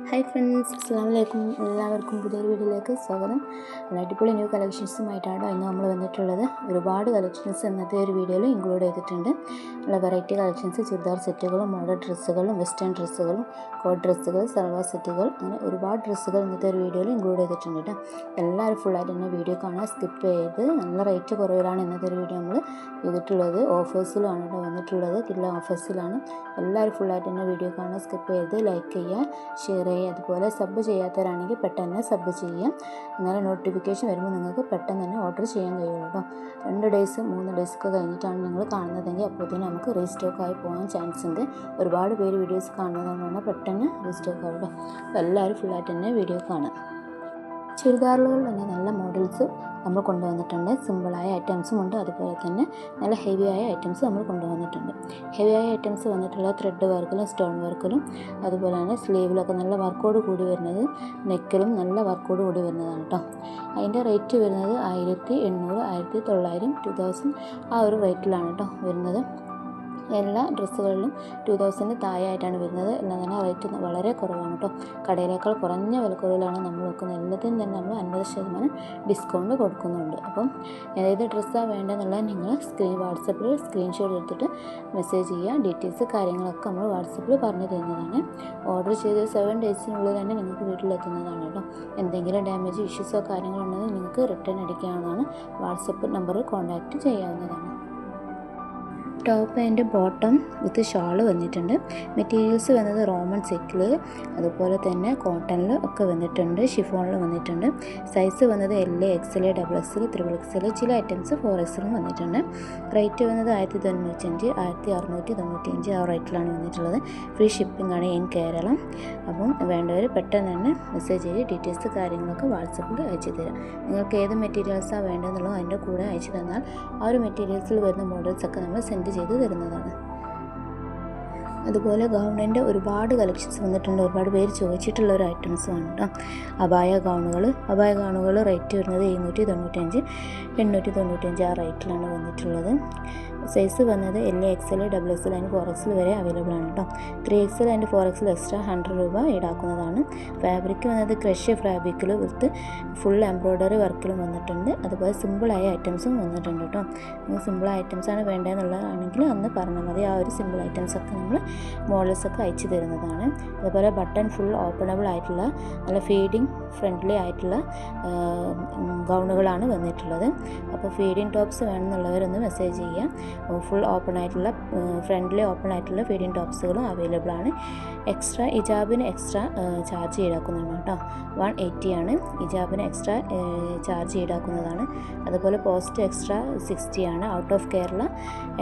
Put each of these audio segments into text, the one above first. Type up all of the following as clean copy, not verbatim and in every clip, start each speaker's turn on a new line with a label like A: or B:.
A: Hi friends, അസ്സലാമു അലൈക്കും. എല്ലാവർക്കും പുതിയൊരു വീഡിയോയിലേക്ക് സ്വാഗതം. അടിപൊളി ന്യൂ കളക്ഷൻസുമായിട്ടാണ് ഇന്ന് നമ്മൾ വന്നിട്ടുള്ളത്. ഒരുപാട് കളക്ഷൻസ് ഇന്നത്തെ ഒരു വീഡിയോയിൽ ഇൻക്ലൂഡ് ചെയ്തിട്ടുണ്ട്. നല്ല വെറൈറ്റി കളക്ഷൻസ്, ചുരിദാർ സെറ്റുകളും മോഡൽ ഡ്രസ്സുകളും വെസ്റ്റേൺ ഡ്രസ്സുകളും കോട്ട് ഡ്രസ്സുകൾ, സൽവാർ സെറ്റുകൾ, അങ്ങനെ ഒരുപാട് ഡ്രസ്സുകൾ ഇന്നത്തെ ഒരു വീഡിയോയിൽ ഇൻക്ലൂഡ് ചെയ്തിട്ടുണ്ട് കേട്ടോ. എല്ലാവരും ഫുള്ളായിട്ട് തന്നെ വീഡിയോ കാണാൻ സ്കിപ്പ് ചെയ്ത് നല്ല റേറ്റ് കുറവിലാണ് ഇന്നത്തെ ഒരു വീഡിയോ നമ്മൾ ചെയ്തിട്ടുള്ളത്. ഓഫേഴ്സിലാണ് കേട്ടോ വന്നിട്ടുള്ളത്, കില്ല ഓഫേഴ്സിലാണ്. എല്ലാവരും ഫുള്ളായിട്ട് തന്നെ വീഡിയോ കാണാൻ സ്കിപ്പ് ചെയ്ത് ലൈക്ക് ചെയ്യുക, ഷെയർ ചെയ്യുക. അതുപോലെ സബ് ചെയ്യാത്തവരാണെങ്കിൽ പെട്ടെന്ന് സബ് ചെയ്യാം. എന്നാലും നോട്ടിഫിക്കേഷൻ വരുമ്പോൾ നിങ്ങൾക്ക് പെട്ടെന്ന് തന്നെ ഓർഡർ ചെയ്യാൻ കഴിയുള്ളൂ കേട്ടോ. 2 ഡേയ്സ് 3 ഡേയ്സൊക്കെ കഴിഞ്ഞിട്ടാണ് നിങ്ങൾ കാണുന്നതെങ്കിൽ അപ്പോഴത്തേനും നമുക്ക് റീസ്റ്റോക്ക് ആയി പോകാൻ ചാൻസ് ഉണ്ട്. ഒരുപാട് പേര് വീഡിയോസ് കാണുന്നതുകൊണ്ടാണ് പെട്ടെന്ന് റീസ്റ്റോക്ക് ആവും കേട്ടോ. അപ്പോൾ എല്ലാവരും ഫുള്ളായിട്ട് തന്നെ വീഡിയോ കാണാം. ചുരിദാറുകൾ തന്നെ നല്ല മോഡൽസ് നമ്മൾ കൊണ്ടുവന്നിട്ടുണ്ട്. സിമ്പിളായ ഐറ്റംസും ഉണ്ട്, അതുപോലെ തന്നെ നല്ല ഹെവിയായ ഐറ്റംസ് നമ്മൾ കൊണ്ടുവന്നിട്ടുണ്ട്. ഹെവിയായ ഐറ്റംസ് വന്നിട്ടുള്ള ത്രെഡ് വർക്കിലും സ്റ്റോൺ വർക്കിലും അതുപോലെ തന്നെ സ്ലീവിലൊക്കെ നല്ല വർക്കോട് കൂടി വരുന്നത്, നെക്കിലും നല്ല വർക്കോട് കൂടി വരുന്നതാണ് കേട്ടോ. അതിൻ്റെ റേറ്റ് വരുന്നത് 1800, 1900, 2000 ആ ഒരു റേറ്റിലാണ് കേട്ടോ വരുന്നത്. എല്ലാ ഡ്രസ്സുകളിലും 2000 താഴെയായിട്ടാണ് വരുന്നത്. എല്ലാം തന്നെ റേറ്റ് വളരെ കുറവാണ് കേട്ടോ. കടയിലേക്കാൾ കുറഞ്ഞ വിലക്കുറവിലാണ് നമ്മൾ വെക്കുന്നത്. എല്ലാത്തിനും തന്നെ നമ്മൾ 50% ഡിസ്കൗണ്ട് കൊടുക്കുന്നുണ്ട്. അപ്പം ഏത് ഡ്രസ്സാണ് വേണ്ടതെന്നുള്ളത് നിങ്ങൾ വാട്സപ്പിൽ സ്ക്രീൻഷോട്ട് എടുത്തിട്ട് മെസ്സേജ് ചെയ്യുക. ഡീറ്റെയിൽസ് കാര്യങ്ങളൊക്കെ നമ്മൾ വാട്സപ്പിൽ പറഞ്ഞു തരുന്നതാണ്. ഓർഡർ ചെയ്ത് 7 ഡേയ്സിനുള്ളിൽ തന്നെ നിങ്ങൾക്ക് വീട്ടിലെത്തുന്നതാണ് കേട്ടോ. എന്തെങ്കിലും ഡാമേജ് ഇഷ്യൂസോ കാര്യങ്ങളുണ്ടെങ്കിൽ നിങ്ങൾക്ക് റിട്ടേൺ അടിക്കാവുന്നതാണ്. വാട്സപ്പ് നമ്പറിൽ കോൺടാക്റ്റ് ചെയ്യാവുന്നതാണ്. Top and bottom with shawl വന്നിട്ടുണ്ട്. മെറ്റീരിയൽസ് വന്നത് റോമൻ സിൽക്കിൽ, അതുപോലെ തന്നെ കോട്ടണിൽ ഒക്കെ വന്നിട്ടുണ്ട്, ഷിഫോണിൽ വന്നിട്ടുണ്ട്. സൈസ് വന്നത് LA, XL, XXL, XXL, ചില ഐറ്റംസ് 4XL വന്നിട്ടുണ്ട്. റേറ്റ് വന്നത് 1095, 1695 ആ റേറ്റിലാണ് വന്നിട്ടുള്ളത്. ഫ്രീ ഷിപ്പിംഗ് ആണ് ഇൻ കേരളം. അപ്പം വേണ്ടവർ പെട്ടെന്ന് തന്നെ മെസ്സേജ് ചെയ്ത് ഡീറ്റെയിൽസ് കാര്യങ്ങളൊക്കെ വാട്സപ്പിൽ അയച്ചു തരാം. നിങ്ങൾക്ക് ഏത് മെറ്റീരിയൽസാണ് വേണ്ടതെന്നുള്ളത് അതിൻ്റെ കൂടെ അയച്ചു തന്നാൽ ആ ഒരു മെറ്റീരിയൽസിൽ വരുന്ന മോഡൽസൊക്കെ നമ്മൾ സെൻഡ് ചെയ്ത് തരുന്നതാണ്. അതുപോലെ ഗൗണിൻ്റെ ഒരുപാട് കളക്ഷൻസ് വന്നിട്ടുണ്ട്. ഒരുപാട് പേര് ചോദിച്ചിട്ടുള്ള ഒരു ഐറ്റംസുമാണ് കേട്ടോ. അബായ ഗൗണുകൾ റേറ്റ് വരുന്നത് 795, 895 ആ റേറ്റിലാണ് വന്നിട്ടുള്ളത്. സൈസ് വന്നത് LA, XL, XXL and 4XL വരെ അവൈലബിൾ ആണ് കേട്ടോ. 3XL ആൻഡ് 4XL എക്സ്ട്രാ 100 രൂപ ഈടാക്കുന്നതാണ്. ഫാബ്രിക് വന്നത് ക്രഷ് ഫാബ്രിക്കിൽ വിത്ത് ഫുൾ എംബ്രോയ്ഡറി വർക്കിലും വന്നിട്ടുണ്ട്. അതുപോലെ സിമ്പിളായ ഐറ്റംസും വന്നിട്ടുണ്ട് കേട്ടോ. നിങ്ങൾ സിമ്പിൾ ഐറ്റംസാണ് വേണ്ടതെന്നുള്ളതാണെങ്കിൽ അന്ന് പറഞ്ഞാൽ മതി. ആ ഒരു സിമ്പിൾ ഐറ്റംസൊക്കെ നമ്മൾ മോഡൽസൊക്കെ അയച്ചു തരുന്നതാണ്. അതുപോലെ ബട്ടൺ ഫുൾ ഓപ്പണബിൾ ആയിട്ടുള്ള നല്ല ഫീഡിങ് ഫ്രണ്ട്ലി ആയിട്ടുള്ള ഗൗണുകളാണ് വന്നിട്ടുള്ളത്. അപ്പോൾ ഫീഡിങ് ടോപ്സ് വേണമെന്നുള്ളവരൊന്ന് മെസ്സേജ് ചെയ്യാം. ഫുൾ ഓപ്പൺ ആയിട്ടുള്ള ഫ്രണ്ട്ലി ഓപ്പൺ ആയിട്ടുള്ള ഫീഡിങ് ടോപ്സുകളും അവൈലബിൾ ആണ്. എക്സ്ട്രാ ഇജാബിന് എക്സ്ട്രാ ചാർജ് ഈടാക്കുന്നതാണ് കേട്ടോ. 180 ആണ് ഇജാബിന് എക്സ്ട്രാ ചാർജ് ഈടാക്കുന്നതാണ്. അതുപോലെ പോസ്റ്റ് എക്സ്ട്രാ 60 ആണ്. ഔട്ട് ഓഫ് കേരള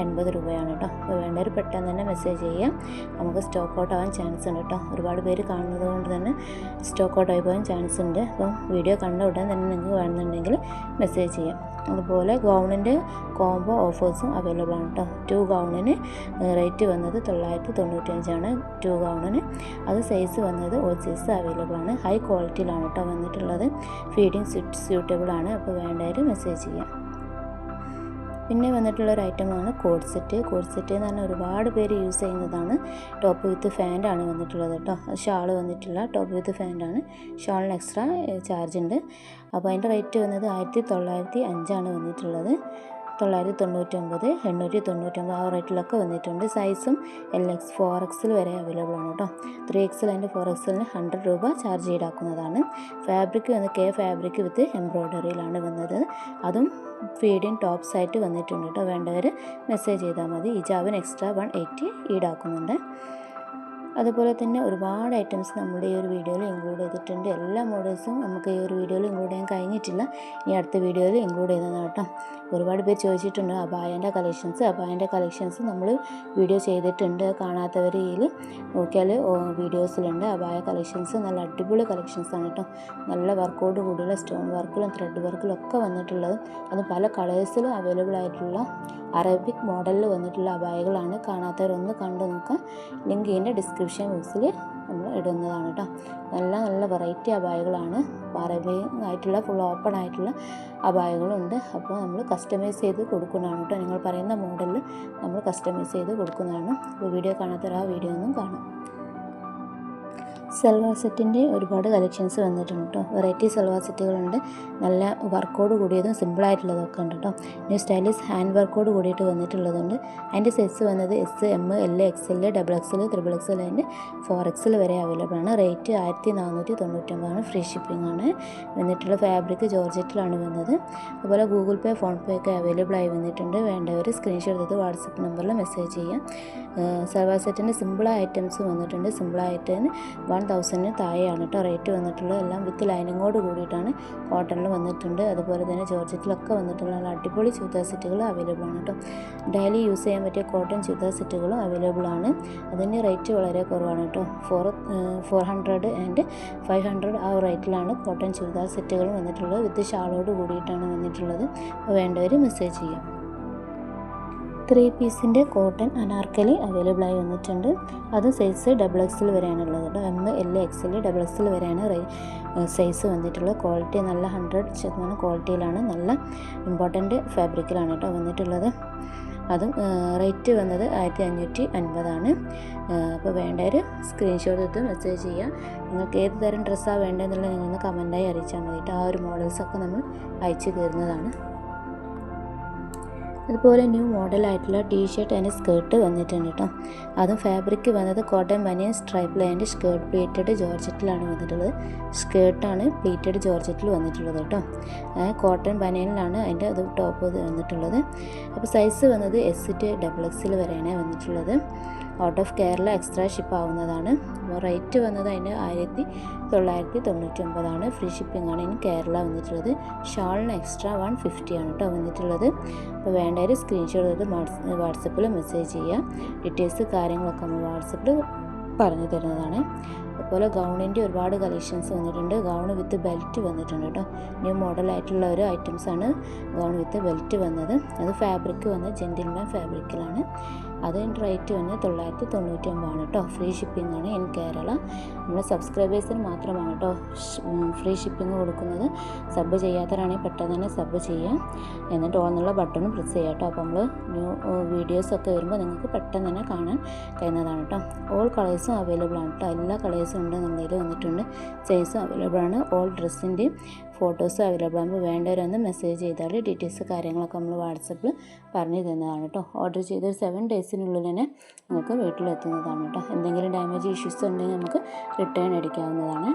A: 80 രൂപയാണ് കേട്ടോ. അപ്പോൾ വേണ്ടവർ പെട്ടെന്ന് തന്നെ മെസ്സേജ് ചെയ്യാം. നമുക്ക് സ്റ്റോക്ക് ഔട്ട് ആവാൻ ചാൻസ് ഉണ്ട് കേട്ടോ. ഒരുപാട് പേര് കാണുന്നത് കൊണ്ട് തന്നെ സ്റ്റോക്ക് ഔട്ട് ആയി പോകാൻ ചാൻസ് ഉണ്ട്. അപ്പം വീഡിയോ കണ്ട ഉടൻ തന്നെ നിങ്ങൾക്ക് വേണമെന്നുണ്ടെങ്കിൽ മെസ്സേജ് ചെയ്യാം. അതുപോലെ ഗൗണിൻ്റെ കോംബോ ഓഫേഴ്സും അവൈലബിൾ ആണ് കേട്ടോ. 2 ഗൗണിന് റേറ്റ് വന്നത് 995 ആണ് 2 ഗൗണിന്. അത് സൈസ് വന്നത് ഓൾ സൈസ് അവൈലബിൾ ആണ്. ഹൈ ക്വാളിറ്റിയിലാണ് കേട്ടോ വന്നിട്ടുള്ളത്. ഫീഡിങ് സ്യൂട്ടബിൾ ആണ്. അപ്പോൾ വേണ്ടവർ മെസ്സേജ് ചെയ്യാം. പിന്നെ വന്നിട്ടുള്ളൊരു ഐറ്റമാണ് കോഡ് സെറ്റ് എന്ന് പറഞ്ഞാൽ ഒരുപാട് പേര് യൂസ് ചെയ്യുന്നതാണ്. ടോപ്പ് വിത്ത് ഫാൻ്റാണ് വന്നിട്ടുള്ളത് കേട്ടോ. ഷാൾ വന്നിട്ടില്ല, ടോപ്പ് വിത്ത് ഫാൻ്റാണ്. ഷാളിന് എക്സ്ട്രാ ചാർജ് ഉണ്ട്. അപ്പോൾ അതിൻ്റെ റേറ്റ് വന്നത് 1905 ആണ് വന്നിട്ടുള്ളത്. 999, 899 ആ റേറ്റിലൊക്കെ വന്നിട്ടുണ്ട്. സൈസും LX, 4XL വരെ അവൈലബിൾ ആണ് കേട്ടോ. 3XL ആൻഡ് 4XLന് 100 രൂപ ചാർജ് ഈടാക്കുന്നതാണ്. ഫാബ്രിക് വന്ന് ഫാബ്രിക് വിത്ത് എംബ്രോയ്ഡറിയിലാണ് വന്നത്. അതും ഫീഡിങ് ടോപ്സ് ആയിട്ട് വന്നിട്ടുണ്ട് കേട്ടോ. വേണ്ടവർ മെസ്സേജ് ചെയ്താൽ മതി. ഇജാബിന് എക്സ്ട്രാ 180 ഈടാക്കുന്നുണ്ട്. അതുപോലെ തന്നെ ഒരുപാട് ഐറ്റംസ് നമ്മുടെ ഈ ഒരു വീഡിയോയിൽ ഇൻക്ലൂഡ് ചെയ്തിട്ടുണ്ട്. എല്ലാ മോഡൽസും നമുക്ക് ഈ ഒരു വീഡിയോയിൽ ഇൻക്ലൂഡ് ചെയ്യാൻ കഴിഞ്ഞിട്ടില്ല. ഇനി അടുത്ത വീഡിയോയിൽ ഇൻക്ലൂഡ് ചെയ്യുന്നതാണ് കേട്ടോ. ഒരുപാട് പേര് ചോദിച്ചിട്ടുണ്ട് അബായൻ്റെ കളക്ഷൻസ് നമ്മൾ വീഡിയോ ചെയ്തിട്ടുണ്ട്. കാണാത്തവർ ഇതിൽ നോക്കിയാൽ വീഡിയോസിലുണ്ട്. അബായ കളക്ഷൻസ് നല്ല അടിപൊളി കളക്ഷൻസാണ് കേട്ടോ. നല്ല വർക്കോട് കൂടിയുള്ള സ്റ്റോൺ വർക്കിലും ത്രെഡ് വർക്കിലും ഒക്കെ വന്നിട്ടുള്ളത്. അത് പല കളേഴ്സിലും അവൈലബിൾ ആയിട്ടുള്ള അറബിക് മോഡലിൽ വന്നിട്ടുള്ള അബായകളാണ്. കാണാത്തവരൊന്ന് കണ്ടു നോക്കാം. ലിങ്ക് ഇതിൻ്റെ ഡിസ്ക്രിപ്ഷൻ ബോക്സിൽ നമ്മൾ ഇടുന്നതാണ് കേട്ടോ. നല്ല വെറൈറ്റി അബായകളാണ്. അറബിക് ആയിട്ടുള്ള ഫുൾ ഓപ്പൺ ആയിട്ടുള്ള അബായകളുണ്ട്. അപ്പോൾ നമ്മൾ കസ്റ്റമൈസ് ചെയ്ത് കൊടുക്കുന്നതാണ് കേട്ടോ. നിങ്ങൾ പറയുന്ന മോഡലിൽ നമ്മൾ കസ്റ്റമൈസ് ചെയ്ത് കൊടുക്കുന്നതാണ്. അപ്പോൾ വീഡിയോ കാണാത്തവർ ആ വീഡിയോ ഒന്നും കാണാം. സൽവാർ സെറ്റിൻ്റെ ഒരുപാട് കളക്ഷൻസ് വന്നിട്ടുണ്ട് കേട്ടോ. വെറൈറ്റി സൽവാർ സെറ്റുകളുണ്ട്. നല്ല വർക്കോട് കൂടിയതും സിമ്പിളായിട്ടുള്ളതൊക്കെ ഉണ്ട് കേട്ടോ. ന്യൂ സ്റ്റൈലിഷ് ഹാൻഡ് വർക്കോട് കൂടിയിട്ട് വന്നിട്ടുള്ളതുണ്ട്. അതിൻ്റെ സൈസ് വന്നത് S, M, L, XL, XXL, XXL and 4XL വരെ അവൈലബിൾ ആണ്. റേറ്റ് 1499 ഫ്രീ ഷിപ്പിംഗ് ആണ് വന്നിട്ടുള്ള. ഫാബ്രിക് ജോർജറ്റിലാണ് വന്നത്. അതുപോലെ ഗൂഗിൾ പേ, ഫോൺ പേ ഒക്കെ അവൈലബിൾ ആയി വന്നിട്ടുണ്ട്. വേണ്ടവർ സ്ക്രീൻഷോട്ട് എടുത്ത് വാട്സപ്പ് നമ്പറിൽ മെസ്സേജ് ചെയ്യാം. സൽവാർ സെറ്റിൻ്റെ സിമ്പിൾ ഐറ്റംസ് വന്നിട്ടുണ്ട്. സിമ്പിളായിട്ട് 1000 താഴെയാണ് കേട്ടോ റേറ്റ് വന്നിട്ടുള്ളത്. എല്ലാം വിത്ത് ലൈനിങ്ങോട് കൂടിയിട്ടാണ് കോട്ടണിൽ വന്നിട്ടുണ്ട്. അതുപോലെ തന്നെ ജോർജറ്റിലൊക്കെ വന്നിട്ടുള്ള നല്ല അടിപൊളി ചുരിദാർ സെറ്റുകൾ അവൈലബിൾ ആണ് കേട്ടോ. ഡെയിലി യൂസ് ചെയ്യാൻ പറ്റിയ കോട്ടൺ ചുരിദാർ സെറ്റുകളും അവൈലബിൾ ആണ്. അതിൻ്റെ റേറ്റ് വളരെ കുറവാണ് കേട്ടോ. 400 ആൻഡ് 500 ആ റേറ്റിലാണ് കോട്ടൺ ചുരിദാർ സെറ്റുകൾ വന്നിട്ടുള്ളത്. വിത്ത് ഷാളോട് കൂടിയിട്ടാണ് വന്നിട്ടുള്ളത്. അപ്പോൾ വേണ്ടവർ മെസ്സേജ് ചെയ്യാം. 3 പീസിൻ്റെ കോട്ടൺ അനാർക്കലി അവൈലബിൾ ആയി വന്നിട്ടുണ്ട്. അത് സൈസ് XXL വരെയാണുള്ളത് കേട്ടോ. M, L, XL, XXL വരെയാണ് സൈസ് വന്നിട്ടുള്ളത്. ക്വാളിറ്റി നല്ല 100% ക്വാളിറ്റിയിലാണ്. നല്ല ഇമ്പോർട്ടൻ്റ് ഫാബ്രിക്കിലാണ് കേട്ടോ വന്നിട്ടുള്ളത്. അതും റേറ്റ് വന്നത് 1550 ആണ്. അപ്പോൾ വേണ്ടവർ സ്ക്രീൻഷോട്ട് എടുത്ത് മെസ്സേജ് ചെയ്യുക. നിങ്ങൾക്ക് ഏത് തരം ഡ്രസ്സാണ് വേണ്ടതെന്നുള്ളത് നിങ്ങളൊന്ന് കമൻറ്റായി അറിയിച്ചാൽ മതി. ആ ഒരു മോഡൽസൊക്കെ നമ്മൾ അയച്ചു തരുന്നതാണ്. അതുപോലെ ന്യൂ മോഡലായിട്ടുള്ള ടീഷർട്ട് ആൻഡ് സ്കേർട്ട് വന്നിട്ടുണ്ട് കേട്ടോ. അതും ഫാബ്രിക് വന്നത് cotton banian stripe and skirt pleated ജോർജറ്റിലാണ് വന്നിട്ടുള്ളത്. സ്കേർട്ടാണ് പ്ലീറ്റഡ് ജോർജറ്റിൽ വന്നിട്ടുള്ളത് കേട്ടോ. കോട്ടൺ ബനിയനിലാണ് അതിൻ്റെ അത് ടോപ്പ് വന്നിട്ടുള്ളത്. അപ്പോൾ സൈസ് വന്നത് S to XXL വരെയാണ് വന്നിട്ടുള്ളത്. Out of Kerala extra ship ആവുന്നതാണ്. അപ്പോൾ റേറ്റ് വന്നത് അതിന് 1999 ആണ്. ഫ്രീ ഷിപ്പിംഗ് ആണ് ഇനി കേരള വന്നിട്ടുള്ളത്. ഷാളിന് എക്സ്ട്രാ 150 ആണ് കേട്ടോ വന്നിട്ടുള്ളത്. അപ്പോൾ വേണ്ടവർ സ്ക്രീൻഷോട്ട് എടുത്ത് വാട്സപ്പിൽ മെസ്സേജ് ചെയ്യുക. ഡീറ്റെയിൽസ് കാര്യങ്ങളൊക്കെ നമ്മൾ വാട്സപ്പിൽ പറഞ്ഞു തരുന്നതാണ്. അതുപോലെ ഗൗണിൻ്റെ ഒരുപാട് കളക്ഷൻസ് വന്നിട്ടുണ്ട്. ഗൗൺ വിത്ത് ബെൽറ്റ് വന്നിട്ടുണ്ട് കേട്ടോ. ന്യൂ മോഡലായിട്ടുള്ള ഒരു ഐറ്റംസാണ് ഗൗൺ വിത്ത് ബെൽറ്റ് വന്നത്. അത് ഫാബ്രിക് വന്നത് ജെൻറ്റിൽമാൻ ഫാബ്രിക്കിലാണ്. അതിൻ്റെ റേറ്റ് വന്നത് 999 ആണ് കേട്ടോ. ഫ്രീ ഷിപ്പിംഗ് ആണ് ഇൻ കേരള. നമ്മൾ സബ്സ്ക്രൈബേഴ്സിന് മാത്രമാണ് കേട്ടോ ഫ്രീ ഷിപ്പിംഗ് കൊടുക്കുന്നത്. സബ് ചെയ്യാത്തവരാണെങ്കിൽ പെട്ടെന്ന് തന്നെ സബ് ചെയ്യാം. എന്നിട്ട് ഓന്നുള്ള ബട്ടണും പ്രസ് ചെയ്യാം കേട്ടോ. അപ്പോൾ നമ്മൾ ന്യൂ വീഡിയോസൊക്കെ വരുമ്പോൾ നിങ്ങൾക്ക് പെട്ടെന്ന് തന്നെ കാണാൻ കഴിയുന്നതാണ് കേട്ടോ. ഓൾ കളേഴ്സും അവൈലബിൾ ആണ് കേട്ടോ. എല്ലാ കളേഴ്സും ഉണ്ട് നമ്മുടെ വന്നിട്ടുണ്ട്. സൈസും അവൈലബിൾ ആണ്. ഓൾ ഡ്രസ്സിൻ്റെയും ഫോട്ടോസും അവൈലബിൾ ആകുമ്പോൾ വേണ്ടവരൊന്ന് മെസ്സേജ് ചെയ്താൽ ഡീറ്റെയിൽസ് കാര്യങ്ങളൊക്കെ നമ്മൾ വാട്സപ്പിൽ പറഞ്ഞു തരുന്നതാണ് കേട്ടോ. ഓർഡർ ചെയ്തൊരു 7 ഡേയ്സിനുള്ളിൽ തന്നെ നമുക്ക് വീട്ടിലെത്തുന്നതാണ് കേട്ടോ. എന്തെങ്കിലും ഡാമേജ് ഇഷ്യൂസ് ഉണ്ടെങ്കിൽ നമുക്ക് റിട്ടേൺ അടിക്കാവുന്നതാണ്.